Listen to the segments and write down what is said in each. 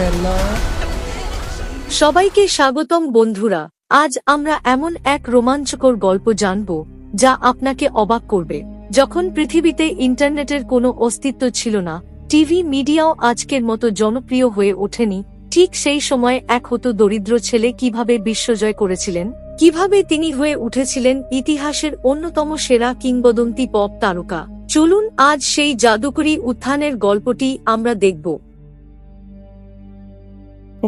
fella. সবাইকে স্বাগতম বন্ধুরা। আজ আমরা এমন এক রোমাঞ্চকর গল্প জানব যা আপনাকে অবাক করবে। যখন পৃথিবীতে ইন্টারনেটের কোনো অস্তিত্ব ছিল না, টিভি মিডিয়াও আজকের মতো জনপ্রিয় হয়ে ওঠেনি, ঠিক সেই সময় এক হতো দরিদ্র ছেলে কিভাবে বিশ্বজয় করেছিলেন, কিভাবে তিনি হয়ে উঠেছিলেন ইতিহাসের অন্যতম সেরা কিংবদন্তি পপ তারকা। চলুন আজ সেই জাদুকরী উত্থানের গল্পটি আমরা দেখব।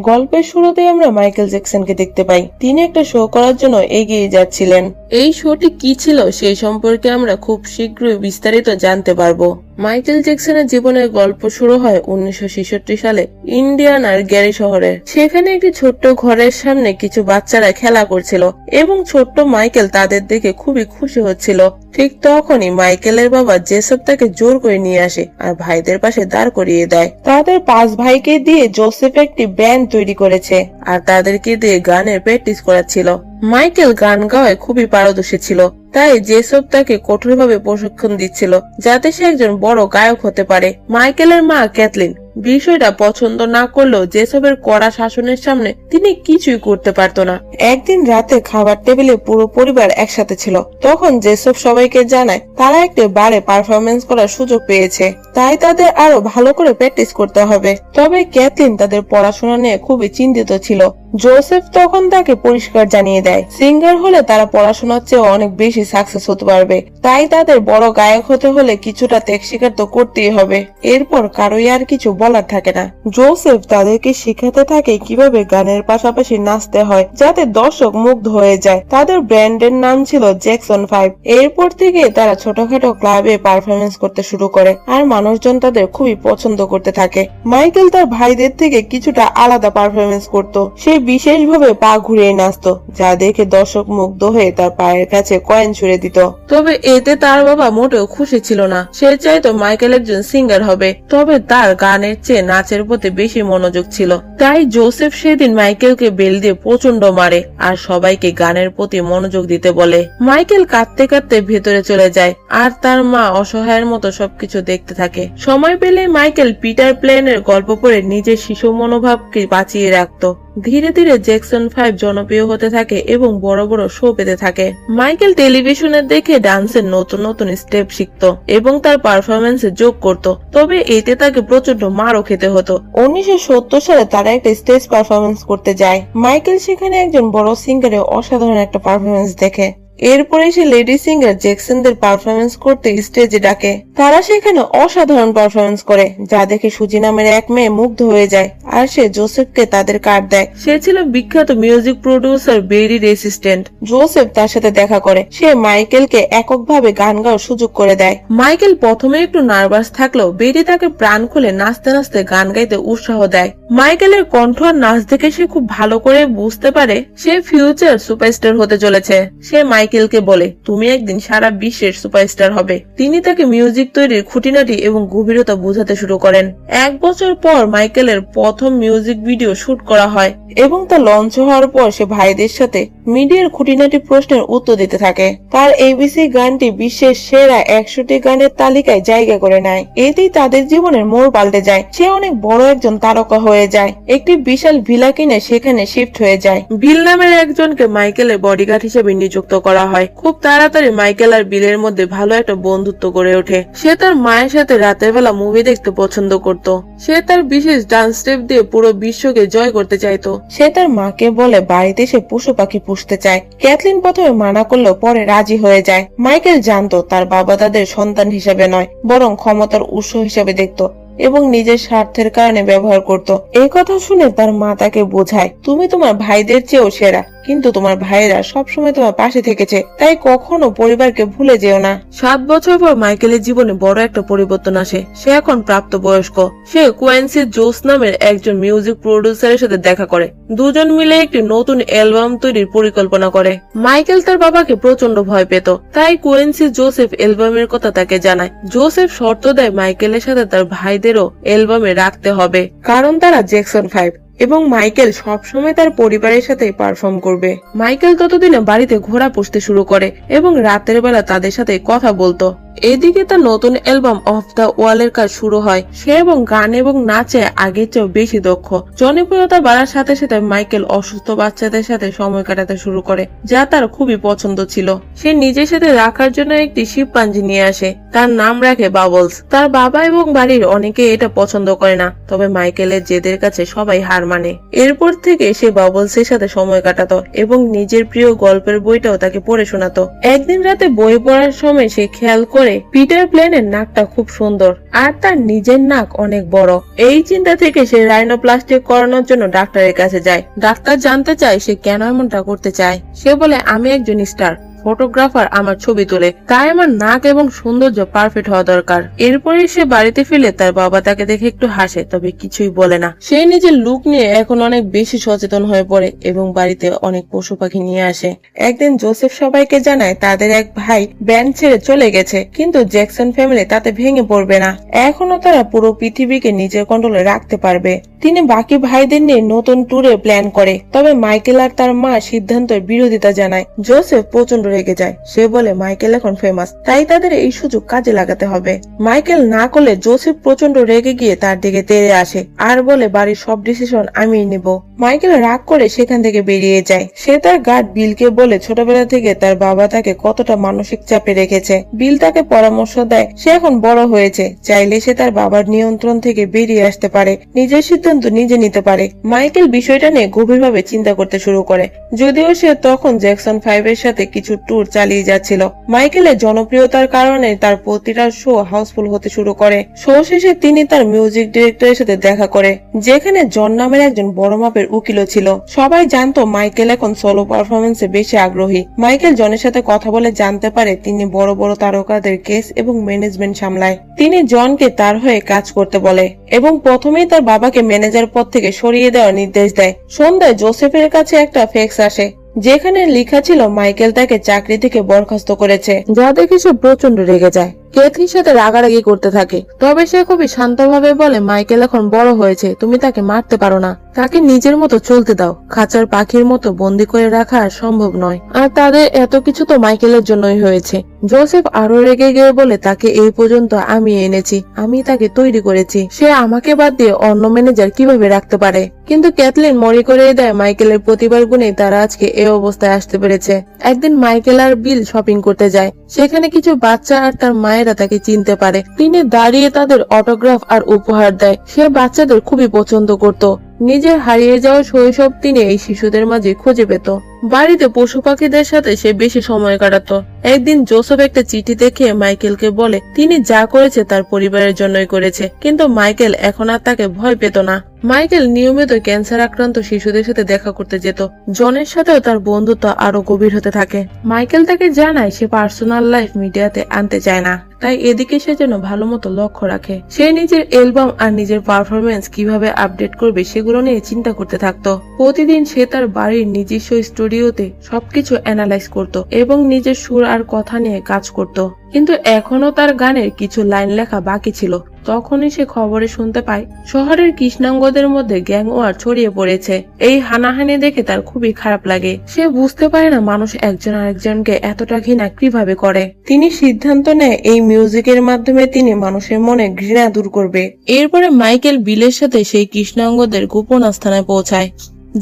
গল্পের শুরুতে আমরা মাইকেল জ্যাকসনকে দেখতে পাই। তিনি একটা শো করার জন্য এগিয়ে যাচ্ছিলেন। এই শোটি কি ছিল সেই সম্পর্কে আমরা খুব শীঘ্রই বিস্তারিত জানতে পারবো। মাইকেল জ্যাকসনের জীবনের গল্প শুরু হয় 1966 সালে ইন্ডিয়ানার গ্যারি শহরে। সেখানে একটি ছোট্ট ঘরের সামনে কিছু বাচ্চারা খেলা করছিল এবং ছোট্ট মাইকেল তাদের দেখে খুবই খুশি হচ্ছিল। ঠিক তখনই মাইকেলের বাবা জেসব তাকে জোর করে নিয়ে আসে আর ভাইদের পাশে দাঁড় করিয়ে দেয়। তাদের 5 ভাইকে দিয়ে জোসেফ একটি ব্যান্ড তৈরি করেছে আর তাদেরকে দিয়ে গানের প্র্যাকটিস করাচ্ছিল। মাইকেল গান গাওয়ায় খুবই পারদর্শী ছিল, তাই জেসব তাকে কঠোরভাবে প্রশিক্ষণ দিচ্ছিল যাতে সে একজন বড় গায়ক হতে পারে। মাইকেলের মা ক্যাথলিন বিষয়টা পছন্দ না করলেও জেসবের কড়া শাসনের সামনে তিনি কিছুই করতে পারত না। একদিন রাতে খাবার টেবিলে পুরো পরিবার একসাথে ছিল। তখন জেসব সবাইকে জানায় তারা একটি বারে পারফরমেন্স করার সুযোগ পেয়েছে, তাই তাদের আরো ভালো করে প্র্যাকটিস করতে হবে। তবে ক্যাথলিন তাদের পড়াশোনা নিয়ে খুবই চিন্তিত ছিল। জোসেফ তখন তাকে পরিষ্কার জানিয়ে দেয় সিঙ্গার হলে তারা পড়াশোনার চেয়ে অনেক বেশি সাকসেস হতে পারবে, তাই তাদের বড় গায়ক হতে হলে কিছুটা ত্যাগ স্বীকার তো করতেই হবে। এরপর কারোই আর কিছু বলার থাকে না। জোসেফ তাদেরকে শিখাতে থাকে কিভাবে গানের পাশাপাশি নাচতে হয় যাতে দর্শক মুগ্ধ হয়ে যায়। তাদের ব্র্যান্ডের নাম ছিল জ্যাকসন 5। এরপর থেকে তারা ছোটখাটো ক্লাবে পারফরমেন্স করতে শুরু করে আর মানুষজন তাদের খুবই পছন্দ করতে থাকে। মাইকেল তার ভাইদের থেকে কিছুটা আলাদা পারফরমেন্স করত। সে বিশেষভাবে পা ঘুরিয়ে নাচতো যা দেখে দর্শক মুগ্ধ হয়ে তার পায়ের কাছে কয়েন ছুড়ে দিত। তবে এতে তার বাবা মোটেও খুশি ছিল না। সে চাইতো মাইকেল একজন সিঙ্গার হবে, তবে তার গানের চেয়ে নাচের প্রতি বেশি মনোযোগ ছিল। তাই জোসেফ সেদিন মাইকেলকে বেল দিয়ে প্রচন্ড মারে আর সবাইকে গানের প্রতি মনোযোগ দিতে বলে। মাইকেল কাঁদতে কাঁদতে ভেতরে চলে যায় আর তার মা অসহায়ের মতো সবকিছু দেখতে থাকে। সময় পেলে মাইকেল পিটার প্ল্যানের গল্প পড়ে নিজের শিশু মনোভাবকে বাঁচিয়ে রাখত। ধীরে ধীরে জ্যাকসন 5 জনপ্রিয় হতে থাকে এবং বড় বড় শো পেতে থাকে। মাইকেল টেলিভিশনে দেখে ডান্সের নতুন নতুন স্টেপ শিখত এবং তার পারফরমেন্সে যোগ করত, তবে এতে তাকে প্রচন্ড মারও খেতে হতো। 1970 সালে তারা একটা স্টেজ পারফরমেন্স করতে যায়। মাইকেল সেখানে একজন বড় সিঙ্গারের অসাধারণ একটা পারফরমেন্স দেখে। এরপরে সে লেডি সিঙ্গার জ্যাকসনদের পারফরমেন্স করতে স্টেজে ডাকে। তারা সেখানে অসাধারণ পারফরমেন্স করে যা দেখে সুজি নামের এক মেয়ে মুগ্ধ হয়ে যায় আর সে জোসেফকে তাদের কার্ড দেয়। সে ছিল বিখ্যাত মিউজিক প্রডিউসার বেরির অ্যাসিস্ট্যান্ট। জোসেফ তার সাথে দেখা করে। সে মাইকেলকে এককভাবে গান গাওয়ার সুযোগ করে দেয়। মাইকেল প্রথমে একটু নার্ভাস থাকলেও বেরি তাকে প্রাণ খুলে নাচতে নাচতে গান গাইতে উৎসাহ দেয়। মাইকেলের কণ্ঠ আর নাচ দেখে সে খুব ভালো করে বুঝতে পারে সে ফিউচার সুপারস্টার হতে চলেছে। সে মাইকেলকে বলে তুমি একদিন সারা বিশ্বের সুপারস্টার হবে। তিনি তাকে মিউজিক তৈরির খুঁটিনাটি এবং গভীরতা বোঝাতে শুরু করেন। 1 বছর পর মাইকেলের প্রথম মিউজিক ভিডিও শুট করা হয় এবং তা লঞ্চ হওয়ার পর সে ভাইদের সাথে মিডিয়ার খুঁটিনাটি প্রশ্নের উত্তর দিতে থাকে। তার এবিসি গানটি বিশ্বের সেরা 100টি গানের তালিকায় জায়গা করে নেয়। এতেই তাদের জীবনের মোড় পাল্টে যায়। সে অনেক বড় একজন তারকা হয়ে যায়। একটি বিশাল ভিলা কিনে সেখানে শিফট হয়ে যায়। বিল নামের একজনকে মাইকেলের বডিগার্ড হিসেবে নিযুক্ত করা হয়। খুব তাড়াতাড়ি মাইকেল আর বিলের মধ্যে ভালো একটা বন্ধুত্ব গড়ে ওঠে। সে তার মায়ের সাথে রাতের বেলা মুভি দেখতে পছন্দ করত। সে তার বিশেষ ডান্স স্টেপ দিয়ে পুরো বিশ্বকে জয় করতে চাইতো। সে তার মাকে বলে বাড়িতে সে পশু পাখি পুষতে চায়। ক্যাথলিন প্রথমে মানা করলেও পরে রাজি হয়ে যায়। মাইকেল জানতো তার বাবা তাদের সন্তান হিসেবে নয় বরং ক্ষমতার উৎস হিসেবে দেখত এবং নিজের স্বার্থের কারণে ব্যবহার করত। এই কথা শুনে তার মা তাকে বোঝায় তুমি তোমার ভাইদের চেয়েও সেরা, কিন্তু তোমার ভাইয়েরা সবসময় তোমার পাশে থেকেছে, তাই কখনো পরিবারকে ভুলে যেও না। 7 বছর পর মাইকেলের জীবনে বড় একটা পরিবর্তন আসে। সে এখন প্রাপ্তবয়স্ক। সে কোয়েন্সি জোস নামের একজন মিউজিক প্রডিউসারের সাথে দেখা করে। দুজন মিলে একটি নতুন অ্যালবাম তৈরির পরিকল্পনা করে। মাইকেল তার বাবাকে প্রচন্ড ভয় পেত, তাই কোয়েন্সি জোসেফ অ্যালবামের কথা তাকে জানায়। জোসেফ শর্ত দেয় মাইকেলের সাথে তার ভাইদেরও অ্যালবামে রাখতে হবে, কারণ তারা জ্যাকসন 5। এবং মাইকেল সবসময় তার পরিবারের সাথে পারফর্ম করবে। মাইকেল ততদিনে বাড়িতে ঘোড়া পুষতে শুরু করে এবং রাতের বেলা তাদের সাথে কথা বলতো। এদিকে তার নতুন অ্যালবাম অফ দ্য ওয়ালের কাজ শুরু হয়। সে এবং গান এবং নাচে আগের চেয়েও বেশি দক্ষ। জনপ্রিয়তা বাড়ার সাথে সাথে মাইকেল অসুস্থ বাচ্চাদের সাথে সময় কাটাতে শুরু করে, যা তার খুবই পছন্দ ছিল। সে নিজের সাথে রাখার জন্য একটি শিম্পাঞ্জি নিয়ে আসে, তার নাম রাখে বাবলস। তার বাবা এবং বাড়ির অনেকে এটা পছন্দ করে না, তবে মাইকেলের জেদের কাছে সবাই হার মানে। এরপর থেকে সে বাবলসের সাথে সময় কাটাতো এবং নিজের প্রিয় গল্পের বইটাও তাকে পড়ে শোনাতো। একদিন রাতে বই পড়ার সময় সে খেয়াল করে পিটার প্ল্যানের নাকটা খুব সুন্দর আর তার নিজের নাক অনেক বড়। এই চিন্তা থেকে সে রাইনোপ্লাস্টি করানোর জন্য ডাক্তারের কাছে যায়। ডাক্তার জানতে চায় সে কেন এমনটা করতে চায়। সে বলে, আমি একজন স্টার ফটোগ্রাফার, আমার ছবি তোলে, তাই আমার নাক এবং সৌন্দর্য পারফেক্ট হওয়া দরকার। এরপরে সে বাড়িতে ফিরে তার বাবা তাকে দেখে একটু হাসে, তবে কিছুই বলে না। সে নিজের লুক নিয়ে এখন অনেক বেশি সচেতন হয়ে পড়ে এবং বাড়িতে অনেক পশু পাখি নিয়ে আসে। একদিন জোসেফ সবাইকে জানায় তাদের এক ভাই ব্যান্ড ছেড়ে চলে গেছে, কিন্তু জ্যাকসন ফ্যামিলি তাতে ভেঙে পড়বে না। এখনো তারা পুরো পৃথিবীকে নিজের কন্ট্রোলে রাখতে পারবে। তিনি বাকি ভাইদের নিয়ে নতুন ট্যুরে প্ল্যান করে, তবে মাইকেল আর তার মা সিদ্ধান্তের বিরোধিতা জানায়। জোসেফ প্রচন্ড রেগে যায়। সে বলে মাইকেল এখন ফেমাস, তাই তাদের এই সুযোগ কাজে লাগাতে হবে। মাইকেল না করলে জোসেফ প্রচন্ড রেগে গিয়ে তার দিকে তেড়ে আসে আর বলে, বাড়ির সব ডিসিশন আমি নিব। মাইকেল রাগ করে সেখান থেকে বেরিয়ে যায়। সে তার গার্ড বিলকে বলে ছোটবেলা থেকে তার বাবা তাকে কতটা মানসিক চাপে রেখেছে। বিল তাকে পরামর্শ দেয় সে এখন বড় হয়েছে, চাইলে সে তার বাবার নিয়ন্ত্রণ থেকে বেরিয়ে আসতে পারে, নিজের সিদ্ধান্ত নিজে নিতে পারে। মাইকেল বিষয়টা নিয়ে গভীরভাবে চিন্তা করতে শুরু করে, যদিও সে তখন জ্যাকসন 5 এর সাথে কিছু ট্যুর চালিয়ে যাচ্ছিল। মাইকেলের জনপ্রিয়তার কারণে তার প্রতিটা শো হাউসফুল হতে শুরু করে। শো শেষে তিনি তার মিউজিক ডিরেক্টরের সাথে দেখা করে, যেখানে জন নামের একজন বড় মাপের উকিলও ছিল। সবাই জানতো মাইকেল এখন সোলো পারফরমেন্সে বেশি আগ্রহী। মাইকেল জনের সাথে কথা বলে জানতে পারে তিনি বড় বড় তারকাদের কেস এবং ম্যানেজমেন্ট সামলায়। তিনি জনকে তার হয়ে কাজ করতে বলে এবং প্রথমেই তার বাবাকে ম্যানেজার পদ থেকে সরিয়ে দেওয়ার নির্দেশ দেয়। সন্ধ্যায় জোসেফের কাছে একটা ফ্যাক্স আসে, যেখানে লেখা ছিল মাইকেল তাকে চাকরি থেকে বরখাস্ত করেছে, যা দেখে সে প্রচন্ড রেগে যায়। ক্যাথরির সাথে রাগারাগি করতে থাকে, তবে সে খুবই শান্তভাবে বলে, মাইকেল এখন বড় হয়েছে, তুমি তাকে মারতে পারো না, তাকে নিজের মতো চলতে দাও। খাঁচার পাখির মতো বন্দি করে রাখা আর সম্ভব নয়, আর তাদের এত কিছু তো মাইকেলের জন্যই হয়েছে। জোসেফ আরো রেগে গিয়ে বলে, তাকে এই পর্যন্ত আমি এনেছি, আমি তাকে তৈরি করেছি, সে আমাকে বাদ দিয়ে অন্য ম্যানেজার কিভাবে রাখতে পারে। কিন্তু ক্যাথলিন মনে করিয়ে দেয় মাইকেলের প্রতিভার গুণে তারা আজকে এই অবস্থায় আসতে পেরেছে। একদিন মাইকেল আর বিল শপিং করতে যায়, সেখানে কিছু বাচ্চা আর তার মায়েরা তাকে চিনতে পারে। তিনি দাঁড়িয়ে তাদের অটোগ্রাফ আর উপহার দেয়। সে বাচ্চাদের খুবই পছন্দ করত। নিজের হারিয়ে যাওয়া শৈশব তিনি এই শিশুদের মাঝে খুঁজে পেত। বাড়িতে পশু পাখিদের সাথে সে বেশি সময় কাটাতো। একদিন জোসেফ একটা চিঠি দেখে মাইকেলকে বলে তিনি যা করেছে তার পরিবারের জন্যই করেছে, কিন্তু মাইকেল এখন আর তাকে ভয় পেত না। মাইকেল নিয়মিত ক্যান্সার আক্রান্ত শিশুদের সাথে দেখা করতে যেত। জনের সাথেও তার বন্ধুত্ব আরো গভীর হতে থাকে। মাইকেল তাকে জানায় সে পার্সোনাল লাইফ মিডিয়াতে আনতে চায় না, তাই এদিকে সে যেন ভালো মতো লক্ষ্য রাখে। সে নিজের অ্যালবাম আর নিজের পারফরমেন্স কিভাবে আপডেট করবে সেগুলো নিয়ে চিন্তা করতে থাকতো। প্রতিদিন সে তার বাড়ির নিজস্ব স্টুডিওতে সবকিছু অ্যানালাইজ করত এবং নিজের সুর আর কথা নিয়ে কাজ করত। কিন্তু এখনো তার গানের কিছু লাইন লেখা বাকি ছিল। তখনই সে খবরে শুনতে পায় শহরের কৃষ্ণাঙ্গদের মধ্যে গ্যাং ওয়ার ছড়িয়ে পড়েছে। এই হানাহানি দেখে তার খুবই খারাপ লাগে। সে বুঝতে পারে না মানুষ একজন আরেকজনকে এতটা ঘৃণা কিভাবে করে। তিনি সিদ্ধান্ত নেয় এই মিউজিকের মাধ্যমে তিনি মানুষের মনে ঘৃণা দূর করবে। এরপরে মাইকেল বিলের সাথে সেই কৃষ্ণাঙ্গদের গোপন আস্থানায় পৌঁছায়,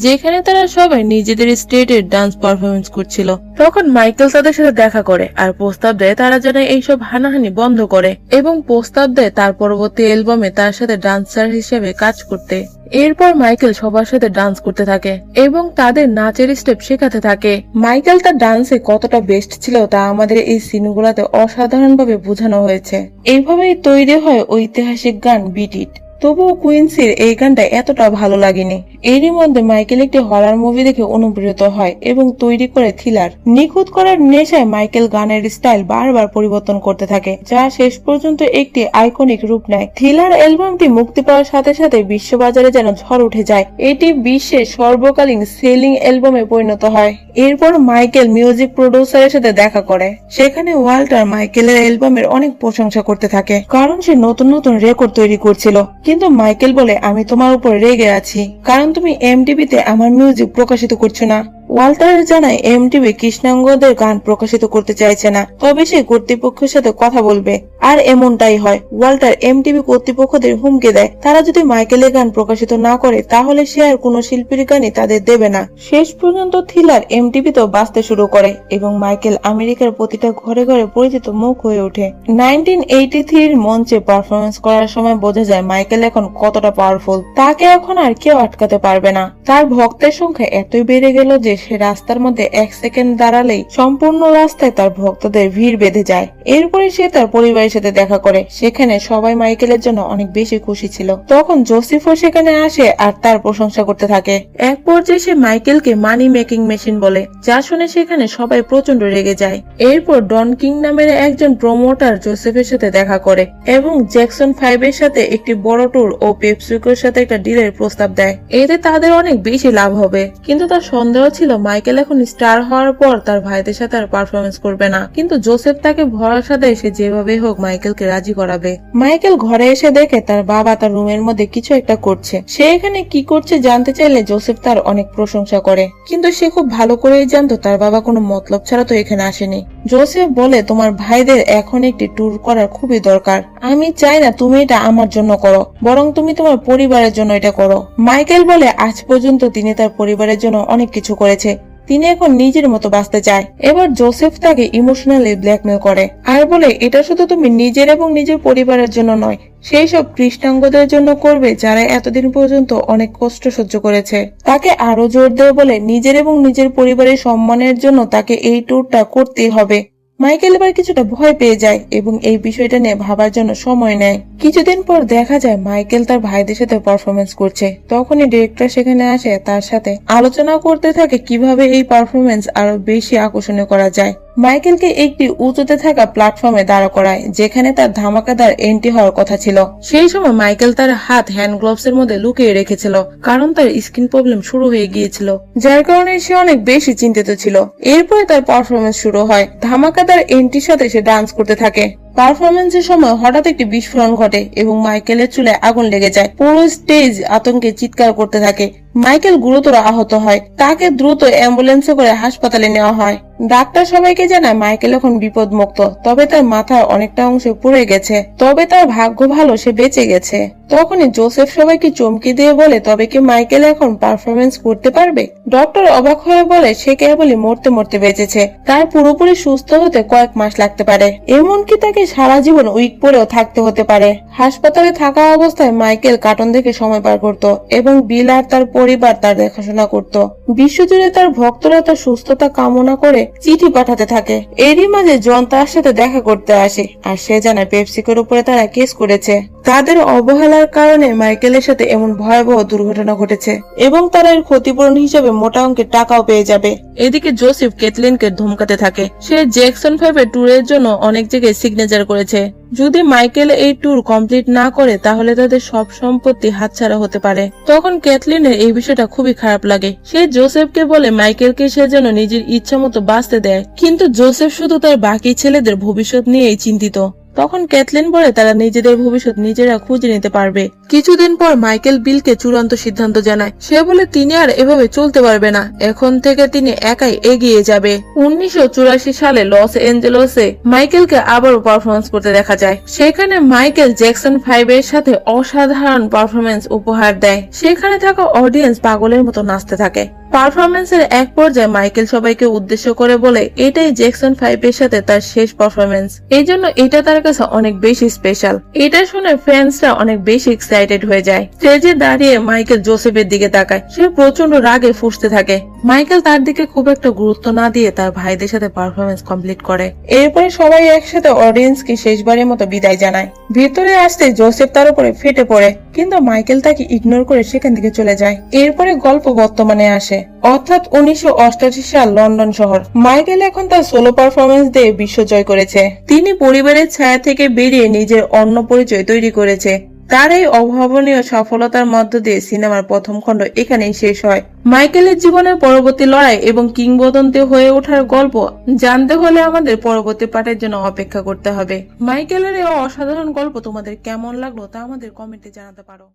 যেখানে তারা সবাই নিজেদের স্টেটের ডান্স পারফরমেন্স করছিল। তখন মাইকেল তাদের সাথে দেখা করে আর প্রস্তাব দেয় তারা যেন এইসব হানাহানি বন্ধ করে এবং প্রস্তাব দেয় তার পরবর্তী অ্যালবামে তার সাথে ডান্সার হিসেবে কাজ করতে। এরপর মাইকেল সবার সাথে ডান্স করতে থাকে এবং তাদের নাচের স্টেপ শেখাতে থাকে। মাইকেল তার ডান্সে কতটা বেস্ট ছিল তা আমাদের এই সিনগুলোতে অসাধারণভাবে বোঝানো হয়েছে। এইভাবেই তৈরি হয় ঐতিহাসিক গান বিট ইট। তবুও কুইন্সির এই গানটা এতটা ভালো লাগেনি। এরই মধ্যে মাইকেল একটি হরার মুভি দেখে অনুপ্রেরিত হয় এবং তৈরি করে থ্রিলার। নিখুঁত করার নেশায় মাইকেল গানের স্টাইল বারবার পরিবর্তন করতে থাকে, যা শেষ পর্যন্ত একটি আইকনিক রূপ নেয়। থ্রিলার অ্যালবামটি মুক্তি পাওয়ার সাথে সাথে বিশ্ববাজারে যেন ঝড় উঠে যায়। এটি বিশ্বের সর্বকালীন সেলিং অ্যালবামে পরিণত হয়। এরপর মাইকেল মিউজিক প্রডিউসারের সাথে দেখা করে, সেখানে ওয়াল্টার মাইকেলের অ্যালবামের অনেক প্রশংসা করতে থাকে, কারণ সে নতুন নতুন রেকর্ড তৈরি করছিল। কিন্তু মাইকেল বলে আমি তোমার উপর রেগে আছি কারণ তুমি এমটিভিতে আমার মিউজিক প্রকাশিত করছো না। ওয়াল্টার জানায় এমটিভি কৃষ্ণাঙ্গদের গান প্রকাশিত করতে চাইছে না, তবে সে কর্তৃপক্ষের সাথে কথা বলবে। আর এমনটাই হয়। ওয়াল্টার এমটিভি কর্তৃপক্ষদের হুমকি দেয় তারা যদি মাইকেলের গান প্রকাশিত না করে তাহলে সে আর কোনো শিল্পীর গানই তাদের দেবে না। শেষ পর্যন্ত থ্রিলার এমটিভিতেও বাজতে শুরু করে এবং মাইকেল আমেরিকার প্রতিটা ঘরে ঘরে পরিচিত মুখ হয়ে ওঠে। 1983 মঞ্চে পারফরমেন্স করার সময় বোঝা যায় মাইকেল এখন কতটা পাওয়ারফুল। তাকে এখন আর কেউ আটকাতে পারবে না। তার ভক্তের সংখ্যা এতই বেড়ে গেল যে সে রাস্তার মধ্যে 1 সেকেন্ড দাঁড়ালেই সম্পূর্ণ রাস্তায় তার ভক্তদের ভিড় বেঁধে যায়। এরপরে সে তার পরিবারের সাথে দেখা করে। সেখানে সবাই মাইকেলের জন্য অনেক বেশি খুশি ছিল। তখন জোসেফও সেখানে আসে আর তার প্রশংসা করতে থাকে। এক পর্যায়ে সে মাইকেলকে মানি মেকিং মেশিন বলে, যা শুনে সেখানে সবাই প্রচন্ড রেগে যায়। এরপর ডন কিং নামের একজন প্রমোটার জোসেফের সাথে দেখা করে এবং জ্যাকসন 5 এর সাথে একটি বড় ট্যুর ও পেপসিকোর সাথে একটা ডিলের প্রস্তাব দেয়। এতে তাদের অনেক বেশি লাভ হবে। কিন্তু তার সন্দেহ ছিল মাইকেল এখন স্টার হওয়ার পর তার ভাইদের সাথে আর পারফরমেন্স করবে না। কিন্তু জোসেফ তাকে ভরসা দেয় সে যেভাবে হোক মাইকেলকে রাজি করাবে। মাইকেল ঘরে এসে দেখে তার বাবা তার রুমের মধ্যে কিছু একটা করছে। সে এখানে কি করছে জানতে চাইলে জোসেফ তার অনেক প্রশংসা করে, কিন্তু সে খুব ভালো করেই জানতো তার বাবা কোনো মতলব ছাড়া তো এখানে আসেনি। জোসেফ বলে, তোমার ভাইদের এখন একটি ট্যুর করার খুবই দরকার। আমি চাই না তুমি এটা আমার জন্য করো, বরং তুমি তোমার পরিবারের জন্য এটা করো। মাইকেল বলে, আজ পর্যন্ত তিনি তার পরিবারের জন্য অনেক কিছু করেছে, তিনি এখন নিজের মতো বাঁচতে চায়। এবার জোসেফ তাকে ইমোশনালি ব্ল্যাকমেল করে আর বলে, এটা শুধু তুমি নিজের এবং নিজের পরিবারের জন্য নয়, সেই সব কৃষ্ণাঙ্গদের জন্য করবে যারা এতদিন পর্যন্ত অনেক কষ্ট সহ্য করেছে। তাকে আরো জোর দেয় বলে, নিজের এবং নিজের পরিবারের সম্মানের জন্য তাকে এই ট্যুরটা করতেই হবে। মাইকেল এবার কিছুটা ভয় পেয়ে যায় এবং এই বিষয়টা নিয়ে ভাবার জন্য সময় নেয়। কিছুদিন পর দেখা যায় মাইকেল তার ভাইদের সাথে পারফরমেন্স করছে। তখনই ডিরেক্টর সেখানে আসে, তার সাথে আলোচনা করতে থাকে কিভাবে এই পারফরমেন্স আরো বেশি আকর্ষণীয় করা যায়। মাইকেলকে একটি উঁচুতে থাকা প্ল্যাটফর্মে দাঁড় করায় যেখানে তার ধামাকাদার এন্ট্রি হওয়ার কথা ছিল। সেই সময় মাইকেল তার হাত হ্যান্ড গ্লোভস এর মধ্যে লুকিয়ে রেখেছিল কারণ তার স্কিন প্রবলেম শুরু হয়ে গিয়েছিল, যার কারণে সে অনেক বেশি চিন্তিত ছিল। এরপরে তার পারফরমেন্স শুরু হয়। ধামাকাদার এন্ট্রির সাথে সে ডান্স করতে থাকে। পারফরমেন্সের সময় হঠাৎ একটি বিস্ফোরণ ঘটে এবং মাইকেলের চুলে আগুন লেগে যায়। পুরো স্টেজ আতঙ্কে চিৎকার করতে থাকে। মাইকেল গুরুতর আহত হয়। তাকে দ্রুত অ্যাম্বুলেন্সে করে হাসপাতালে নেওয়া হয়। ডাক্তার সবাইকে জানায় মাইকেল এখন বিপদ মুক্ত, তবে তার মাথার অনেকটা অংশ পুড়ে গেছে। তবে তার ভাগ্য ভালো, সে বেঁচে গেছে। তখনই জোসেফ সবাইকে চমকে দিয়ে বলে, তবে কি মাইকেল এখন পারফরমেন্স করতে পারবে? ডক্টর অবাক হয়ে বলে, সে কেবলই মরতে মরতে বেঁচেছে, তার পুরোপুরি সুস্থ হতে কয়েক মাস লাগতে পারে, এমনকি তাকে সারা জীবন উইক পরেও থাকতে হতে পারে। হাসপাতালে থাকা অবস্থায় মাইকেল কার্টুন দেখে সময় পার করত এবং বিল আর তার পরিবার তার দেখাশোনা করত। বিশ্বজুড়ে তার ভক্তরা তার সুস্থতা কামনা করে চিঠি পাঠাতে থাকে। এরই মাঝে জন তার সাথে দেখা করতে আসে আর সে জানায় পেপসিকোর উপরে তারা কেস করেছে। তাদের অবহেলার কারণে মাইকেলের সাথে এমন ভয়াবহ দুর্ঘটনা ঘটেছে এবং তারা এর ক্ষতিপূরণ হিসেবে মোটা অঙ্কের টাকাও পেয়ে যাবে। এদিকে জোসেফ ক্যাথলিনকে ধমকাতে থাকে। সে জ্যাকসন 5 এর ট্যুরের জন্য অনেক জায়গায় সিগনেচার করেছে। যদি মাইকেল এই ট্যুর কমপ্লিট না করে তাহলে তাদের সব সম্পত্তি হাতছাড়া হতে পারে। তখন ক্যাথলিনের এই বিষয়টা খুবই খারাপ লাগে। সে জোসেফকে বলে মাইকেলকে সে যেন নিজের ইচ্ছা মতো বাঁচতে দেয়, কিন্তু জোসেফ শুধু তার বাকি ছেলেদের ভবিষ্যৎ নিয়েই চিন্তিত। তখন ক্যাথলিন বলে তারা নিজেদের ভবিষ্যৎ নিজেরা খুঁজে নিতে পারবে। কিছুদিন পর মাইকেল বিলকে চূড়ান্ত সিদ্ধান্ত জানায়। সে বলে তিনি আর এভাবে চলতে পারবে না, এখন থেকে তিনি একাই এগিয়ে যাবে। 1984 সালে লস এঞ্জেলসে মাইকেলকে আবারও পারফরমেন্স করতে দেখা যায়। সেখানে মাইকেল জ্যাকসন 5 এর সাথে অসাধারণ পারফরমেন্স উপহার দেয়। সেখানে থাকা অডিয়েন্স পাগলের মতো নাচতে থাকে। পারফরমেন্সের এক পর্যায়ে মাইকেল সবাইকে উদ্দেশ্য করে বলে, এটাই জ্যাকসন 5 এর সাথে তার শেষ পারফরমেন্স, এই জন্য এটা তার কাছে অনেক বেশি স্পেশাল। এটা শুনে ফ্যান্সরা অনেক বেশি এক্সাইটেড হয়ে যায়। স্টেজে দাঁড়িয়ে মাইকেল জোসেফের দিকে তাকায়। সে প্রচন্ড রাগে ফুঁসতে থাকে। মাইকেল তার দিকে খুব একটা গুরুত্ব না দিয়ে তার ভাইদের সাথে পারফরমেন্স কমপ্লিট করে। এরপরে সবাই একসাথে অডিয়েন্সকে শেষবারের মতো বিদায় জানায়। ভিতরে আসতে জোসেফ তার উপরে ফেটে পড়ে, কিন্তু মাইকেল তাকে ইগনোর করে সেখান থেকে চলে যায়। এরপরে গল্প বর্তমানে আসে, অর্থাৎ 1988 সাল লন্ডন শহর। মাইকেল এখন তার সোলো পারফরমেন্স দিয়ে বিশ্ব জয় করেছে। তিনি পরিবারের ছায়া থেকে বেরিয়ে নিজের অন্য পরিচয় তৈরি করেছে। তার এই অভাবনীয় সফলতার মধ্য দিয়ে সিনেমার প্রথম খণ্ড এখানেই শেষ হয়। মাইকেলের জীবনের পরবর্তী লড়াই এবং কিংবদন্তি হয়ে ওঠার গল্প জানতে হলে আমাদের পরবর্তী পার্টের জন্য অপেক্ষা করতে হবে। মাইকেলের এই অসাধারণ গল্প তোমাদের কেমন লাগলো তা আমাদের কমেন্টে জানাতে পারো।